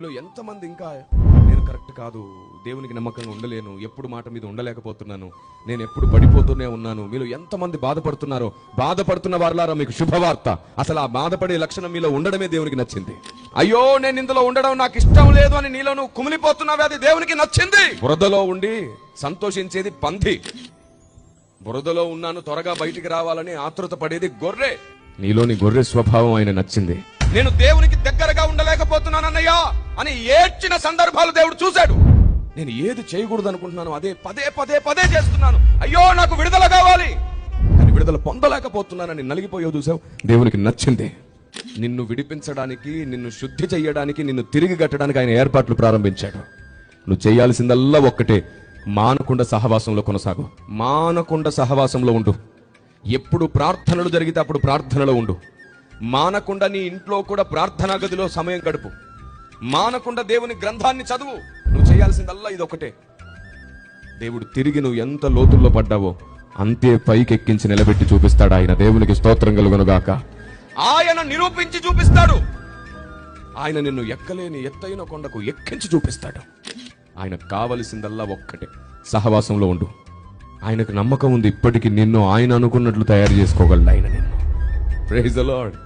ఎంతమంది ఇంకా నేను కరెక్ట్ కాదు, దేవునికి నమ్మకంగా ఉండలేను, ఎప్పుడు మాట మీద ఉండలేకపోతున్నాను, నేను ఎప్పుడు పడిపోతూనే ఉన్నాను. మీలో ఎంతమంది బాధపడుతున్నారో, బాధపడుతున్న వారులారా మీకు శుభవార్త. అసలు ఆ బాధపడే లక్షణం మీలో ఉండడమే దేవునికి నచ్చింది. అయ్యో నేను ఇందులో ఉండడం నాకు ఇష్టం లేదు అని నీలో నువ్వు కుమిలిపోతున్నావే, అది దేవునికి నచ్చింది. బురదలో ఉండి సంతోషించేది పంది, బురదలో ఉన్నాను త్వరగా బయటికి రావాలని ఆతృత పడేది గొర్రె. నీలోని గొర్రె స్వభావం ఆయన నచ్చింది. నేను దేవునికి దగ్గరగా ఉండలేకపోతున్నానన్నయ్యా అని ఏడ్చిన సందర్భాలు దేవుడు చూశాడు. నేను ఏది చేయకూడదు అనుకుంటున్నాను అదే పదే పదే పదే చేస్తున్నాను. అయ్యో నాకు విడుదల కావాలి అని విడుదల పొందలేకపోతున్నానని నలిగిపోయో చూసావు. దేవునికి నచ్చింది. నిన్ను విడిపించడానికి, నిన్ను శుద్ధి చెయ్యడానికి, నిన్ను తిరిగి కట్టడానికి ఆయన ఏర్పాట్లు ప్రారంభించాడు. నువ్వు చేయాల్సిందల్లా ఒక్కటే, మానకుండా సహవాసంలో కొనసాగు. మానకుండా సహవాసంలో ఉండు. ఎప్పుడు ప్రార్థనలు జరిగితే అప్పుడు ప్రార్థనలో ఉండు. మానకుండా నీ ఇంట్లో కూడా ప్రార్థనా గదిలో సమయం గడుపు. మానకుండా దేవుని గ్రంథాన్ని చదువు. నువ్వు చేయాల్సిందల్లా ఇదొకటే. దేవుడు తిరిగి నువ్వు ఎంత లోతుల్లో పడ్డావో అంతే పైకెక్కించి నిలబెట్టి చూపిస్తాడు ఆయన. దేవునికి స్తోత్రం కలుగునుగాక. ఆయన నిరూపించి చూపిస్తాడు. ఆయన నిన్ను ఎక్కలేని ఎత్తైన కొండకు ఎక్కించి చూపిస్తాడు. ఆయనకు కావలసిందల్లా ఒక్కటే, సహవాసంలో ఉండు. ఆయనకు నమ్మకం ఉంది, ఇప్పటికీ నిన్ను ఆయన అనుకున్నట్లు తయారు చేసుకోగలడు ఆయన నిన్ను. Praise the lord.